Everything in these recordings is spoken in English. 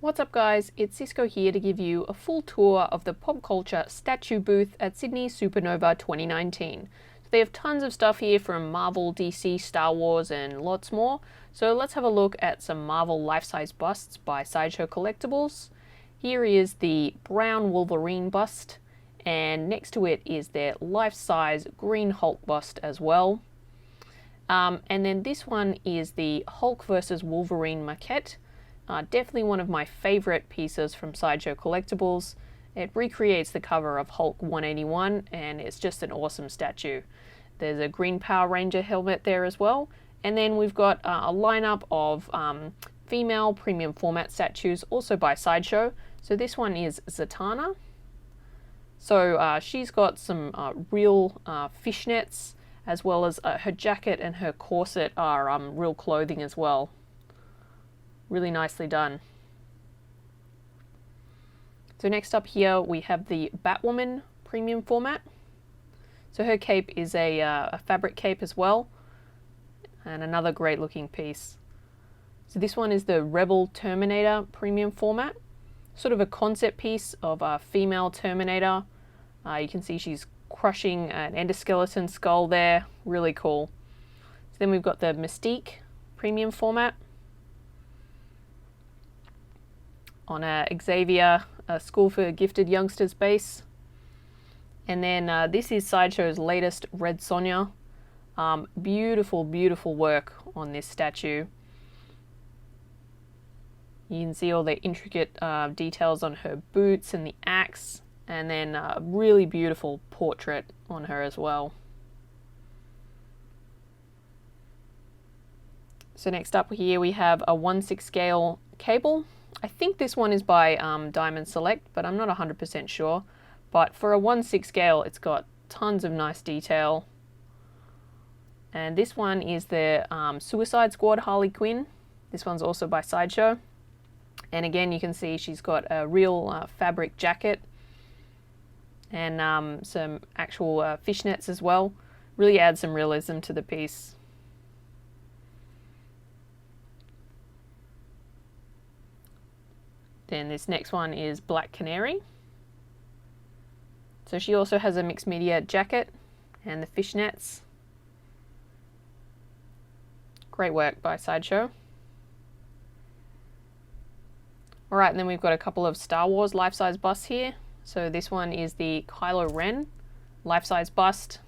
What's up guys, it's Cisco here to give you a full tour of the Popcultcha statue booth at Sydney Supanova 2019. So they have tons of stuff here from Marvel, DC, Star Wars and lots more. So let's have a look at some Marvel life-size busts by Sideshow Collectibles. Here is the brown Wolverine bust, and next to it is their life-size green Hulk bust as well. And then this one is the Hulk vs. Wolverine Maquette. Definitely one of my favorite pieces from Sideshow Collectibles. It recreates the cover of Hulk 181 and it's just an awesome statue. There's a green Power Ranger helmet there as well. And then we've got a lineup of female premium format statues also by Sideshow. So this one is Zatanna. So she's got some real fishnets, as well as her jacket and her corset are real clothing as well. Really nicely done. So next up here we have the Batwoman premium format. So her cape is a fabric cape as well, and another great looking piece. So this one is the Rebel Terminator premium format, sort of a concept piece of a female Terminator. You can see she's crushing an endoskeleton skull there, really cool. So then we've got the Mystique premium format on a Xavier School for Gifted Youngsters base. And then this is Sideshow's latest Red Sonja. Beautiful, beautiful work on this statue. You can see all the intricate details on her boots and the axe, and then a really beautiful portrait on her as well. So next up here we have a 1/6 scale cable. I think this one is by Diamond Select, but I'm not 100% sure. But for a 1/6 scale, it's got tons of nice detail. And this one is the Suicide Squad Harley Quinn. This one's also by Sideshow. And again, you can see she's got a real fabric jacket and some actual fishnets as well. Really adds some realism to the piece. Then this next one is Black Canary. So she also has a mixed media jacket and the fishnets. Great work by Sideshow. Alright, and then we've got a couple of Star Wars life-size busts here. So this one is the Kylo Ren life-size bust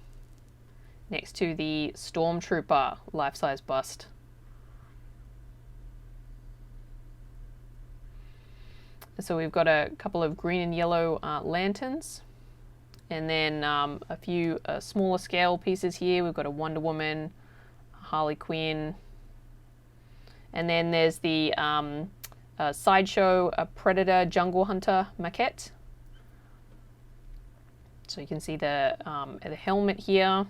next to the Stormtrooper life-size bust. So we've got a couple of green and yellow lanterns, and then a few smaller scale pieces here. We've got a Wonder Woman, a Harley Quinn, and then there's the Sideshow Predator Jungle Hunter Maquette. So you can see the helmet here.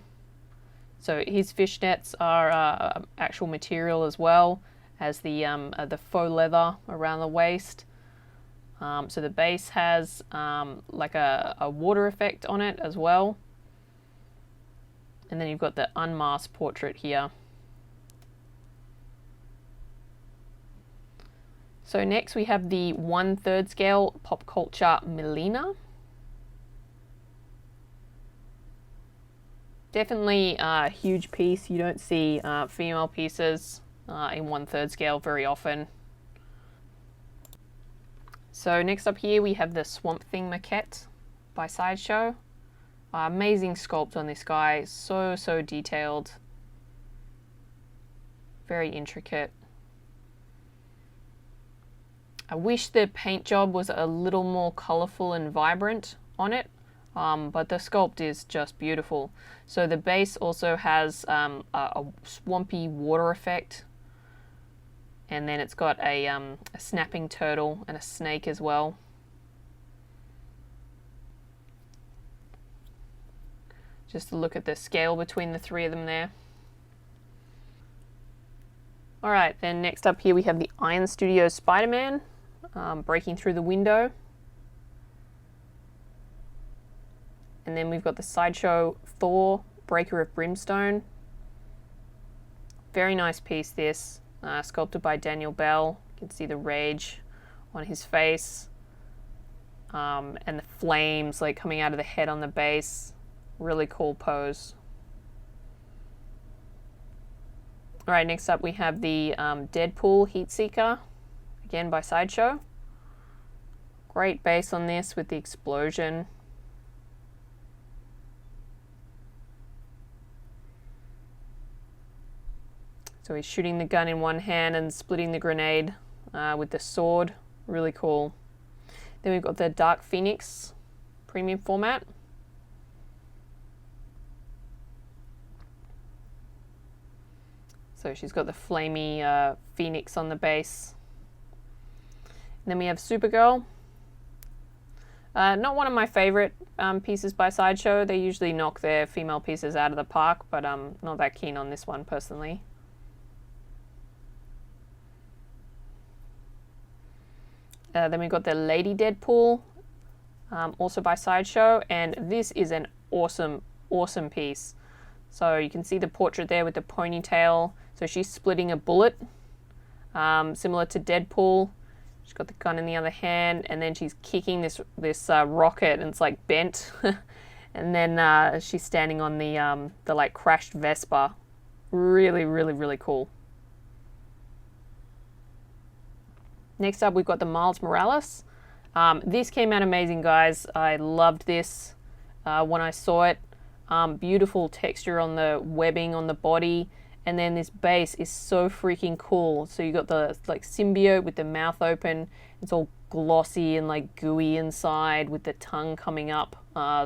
So his fishnets are actual material as well as the faux leather around the waist. So the base has like a water effect on it as well. And then you've got the unmasked portrait here. So next we have the 1/3 scale Popcultcha Melina. Definitely a huge piece. You don't see female pieces in 1/3 scale very often. So next up here we have the Swamp Thing Maquette by Sideshow. Amazing sculpt on this guy, so detailed, very intricate. I wish the paint job was a little more colourful and vibrant on it, but the sculpt is just beautiful. So the base also has a swampy water effect. And then it's got a snapping turtle and a snake as well. Just to look at the scale between the three of them there. Alright, then next up here we have the Iron Studios Spider-Man breaking through the window. And then we've got the Sideshow Thor Breaker of Brimstone. Very nice piece this. Sculpted by Daniel Bell. You can see the rage on his face. And the flames like coming out of the head on the base. Really cool pose. Alright, next up we have the Deadpool Heatseeker, again by Sideshow. Great base on this with the explosion. So he's shooting the gun in one hand and splitting the grenade with the sword. Really cool. Then we've got the Dark Phoenix premium format. So she's got the flamey phoenix on the base. And then we have Supergirl. Not one of my favorite pieces by Sideshow. They usually knock their female pieces out of the park, but I'm not that keen on this one personally. Then we've got the Lady Deadpool, also by Sideshow, and this is an awesome, awesome piece. So you can see the portrait there with the ponytail. So she's splitting a bullet, similar to Deadpool. She's got the gun in the other hand, and then she's kicking this rocket, and it's like bent. And then she's standing on the like crashed Vespa. Really, really, really cool. Next up, we've got the Miles Morales. This came out amazing, guys. I loved this when I saw it. Beautiful texture on the webbing on the body. And then this base is so freaking cool. So you got the like symbiote with the mouth open. It's all glossy and like gooey inside with the tongue coming up,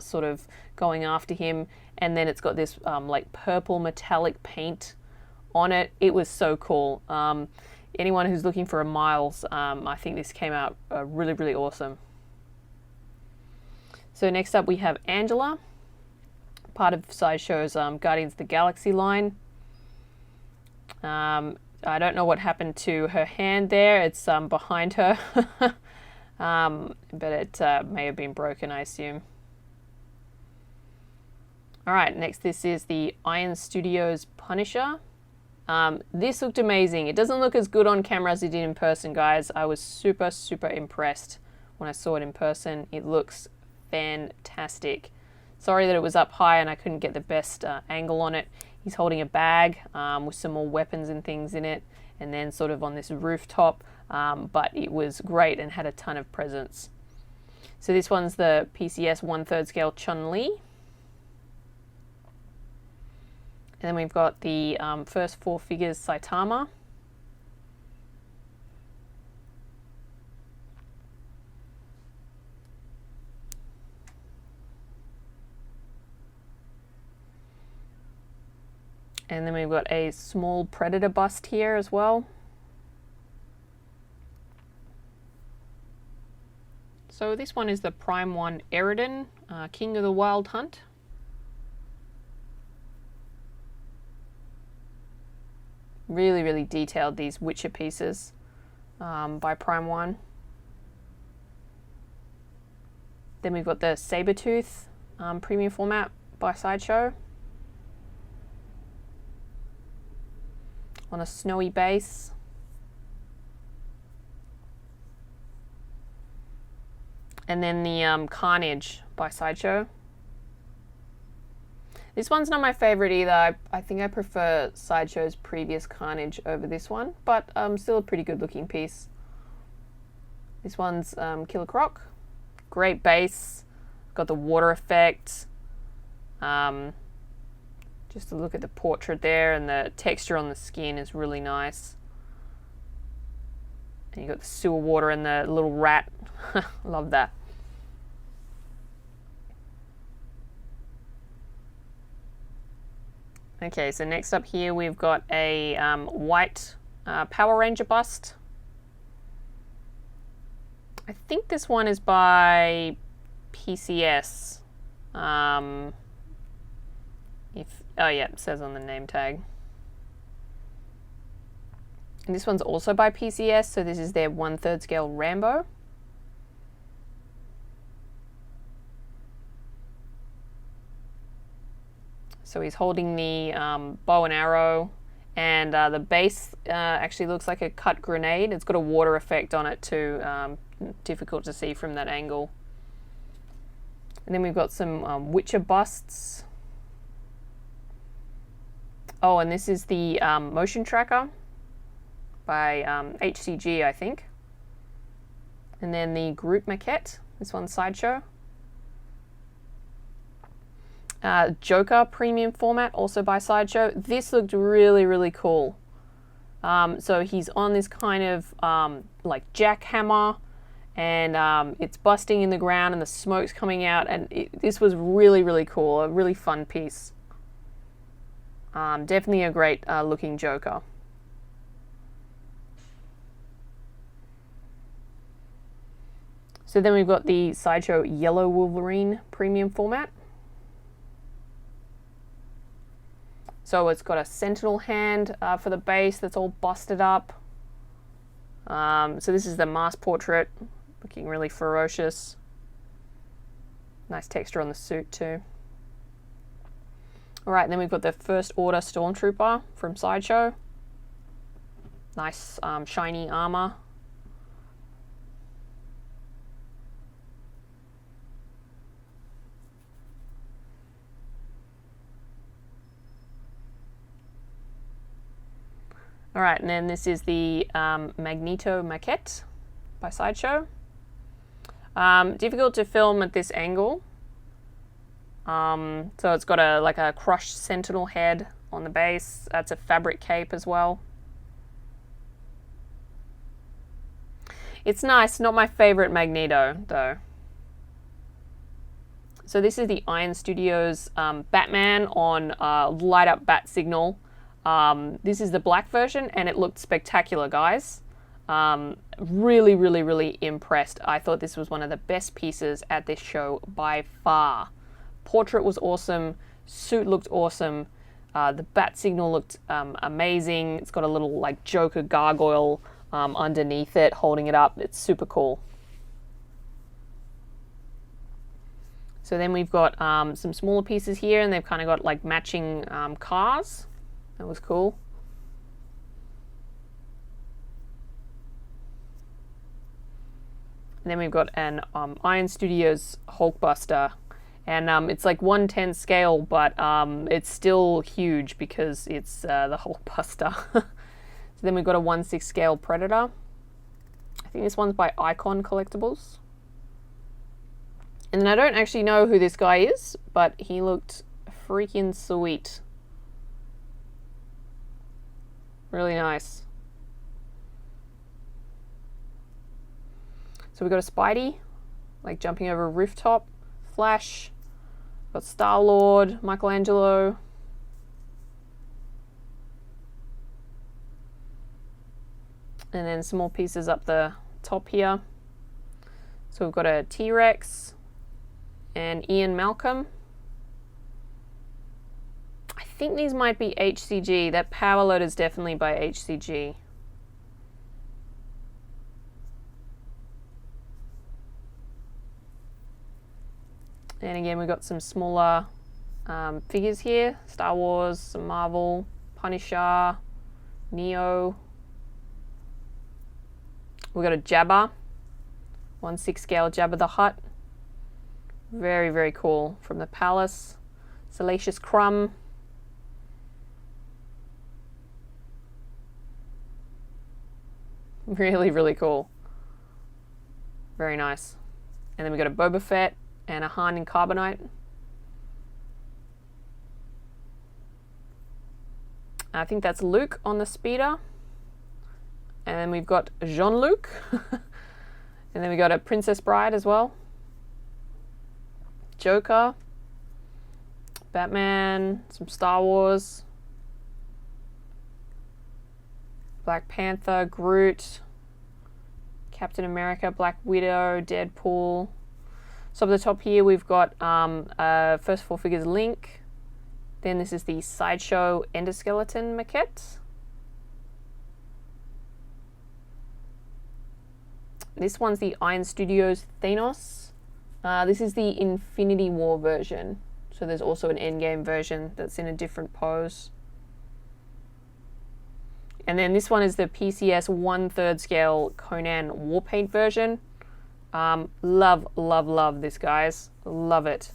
sort of going after him. And then it's got this like purple metallic paint on it. It was so cool. Anyone who's looking for a Miles, I think this came out really, really awesome. So next up we have Angela, part of Sideshow's Guardians of the Galaxy line. I don't know what happened to her hand there. It's behind her, but it may have been broken, I assume. All right, next this is the Iron Studios Punisher. This looked amazing. It doesn't look as good on camera as it did in person, guys. I was super, super impressed when I saw it in person. It looks fantastic. Sorry that it was up high and I couldn't get the best angle on it. He's holding a bag with some more weapons and things in it, and then sort of on this rooftop, but it was great and had a ton of presence. So this one's the PCS 1/3 scale Chun-Li. And then we've got the first four figures Saitama. And then we've got a small Predator bust here as well. So this one is the Prime 1 Eridan, King of the Wild Hunt. Really, really detailed, these Witcher pieces by Prime 1. Then we've got the Sabretooth premium format by Sideshow. On a snowy base. And then the Carnage by Sideshow. This one's not my favorite either. I think I prefer Sideshow's previous Carnage over this one, but still a pretty good looking piece. This one's Killer Croc. Great base. Got the water effect. Just to look at the portrait there, and the texture on the skin is really nice. And you got the sewer water and the little rat. Love that. Okay, so next up here we've got a white Power Ranger bust. I think this one is by PCS. Oh yeah, it says on the name tag. And this one's also by PCS, so this is their 1/3 scale Rambo. So he's holding the bow and arrow, And the base actually looks like a cut grenade. It's got a water effect on it too, difficult to see from that angle. And then we've got some Witcher busts. Oh, and this is the motion tracker by HCG, I think. And then the Group Maquette, this one's Sideshow. Joker premium format, also by Sideshow. This looked really, really cool. So he's on this kind of like jackhammer, and it's busting in the ground and the smoke's coming out, and this was really, really cool, a really fun piece. Definitely a great looking Joker. So then we've got the Sideshow Yellow Wolverine premium format. So it's got a sentinel hand for the base that's all busted up. So this is the mask portrait, looking really ferocious. Nice texture on the suit too. All right, then we've got the First Order Stormtrooper from Sideshow. Nice shiny armor. All right, and then this is the Magneto Maquette by Sideshow. Difficult to film at this angle. So it's got like a crushed sentinel head on the base. That's a fabric cape as well. It's nice, not my favorite Magneto though. So this is the Iron Studios Batman on light up bat signal. This is the black version, and it looked spectacular, guys. Really, really, really impressed. I thought this was one of the best pieces at this show by far. Portrait was awesome. Suit looked awesome. The bat signal looked amazing. It's got a little like Joker gargoyle underneath it, holding it up. It's super cool. So then we've got some smaller pieces here, and they've kind of got like matching cars. That was cool. And then we've got an Iron Studios Hulkbuster, and it's like 1/10 scale, but it's still huge because it's the Hulkbuster. So then we've got a 1/6 scale Predator. I think this one's by Icon Collectibles. And then I don't actually know who this guy is, but he looked freaking sweet. Really nice. So we've got a Spidey, like jumping over a rooftop. Flash. Got Star-Lord, Michelangelo. And then some more pieces up the top here. So we've got a T-Rex and Ian Malcolm. I think these might be HCG. That power load is definitely by HCG. And again, we've got some smaller figures here. Star Wars, some Marvel, Punisher, Neo. We've got a Jabba, 1/6 scale Jabba the Hutt. Very, very cool. From the Palace. Salacious Crumb. Really, really cool. Very nice. And then we got a Boba Fett and a Han in Carbonite. I think that's Luke on the speeder. And then we've got Jean-Luc. And then we got a Princess Bride as well. Joker. Batman. Some Star Wars. Black Panther, Groot, Captain America, Black Widow, Deadpool. So up the top here we've got first four figures Link. Then this is the Sideshow Endoskeleton Maquette. This one's the Iron Studios Thanos. This is the Infinity War version. So there's also an Endgame version that's in a different pose. And then this one is the PCS 1/3 scale Conan Warpaint version. Love, love, love this, guys. Love it.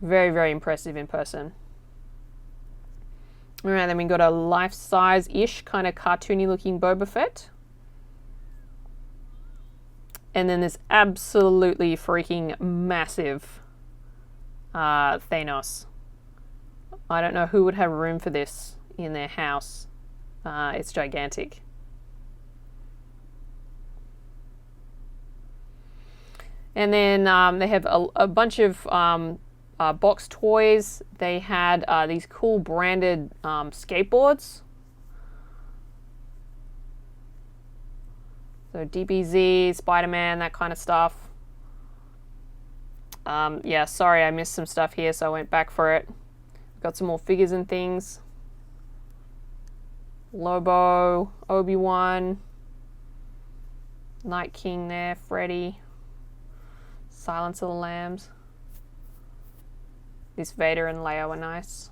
Very, very impressive in person. All right, then we got a life-size-ish, kind of cartoony-looking Boba Fett. And then this absolutely freaking massive Thanos. I don't know who would have room for this in their house. It's gigantic. And then they have a bunch of box toys. They had these cool branded skateboards. So DBZ, Spider-Man, that kind of stuff. Yeah, sorry I missed some stuff here, so I went back for it. Got some more figures and things. Lobo, Obi-Wan, Night King there, Freddy, Silence of the Lambs. This Vader and Leia were nice.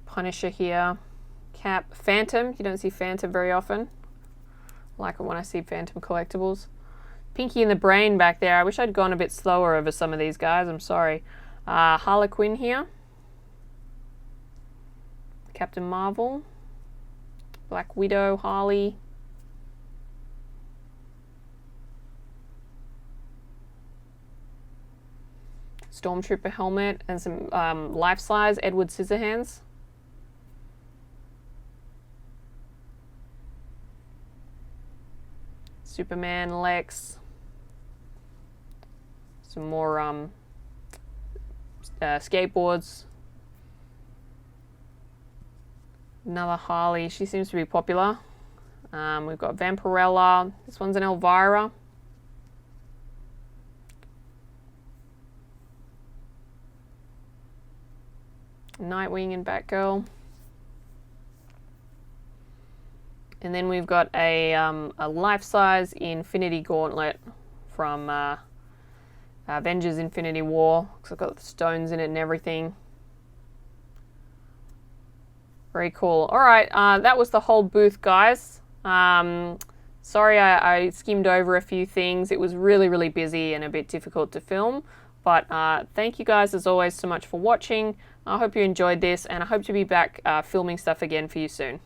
Punisher here. Cap. Phantom. You don't see Phantom very often. I like it when I see Phantom collectibles. Pinky in the Brain back there. I wish I'd gone a bit slower over some of these guys. I'm sorry. Harley Quinn here. Captain Marvel. Black Widow, Harley. Stormtrooper helmet and some life-size Edward Scissorhands. Superman, Lex. Some more skateboards. Another Harley. She seems to be popular. We've got Vampirella. This one's an Elvira. Nightwing and Batgirl. And then we've got a life-size Infinity Gauntlet from Avengers Infinity War. Looks like it's got the stones in it and everything. Very cool. All right, that was the whole booth, guys. Sorry I skimmed over a few things. It was really, really busy and a bit difficult to film. But thank you guys, as always, so much for watching. I hope you enjoyed this, and I hope to be back filming stuff again for you soon.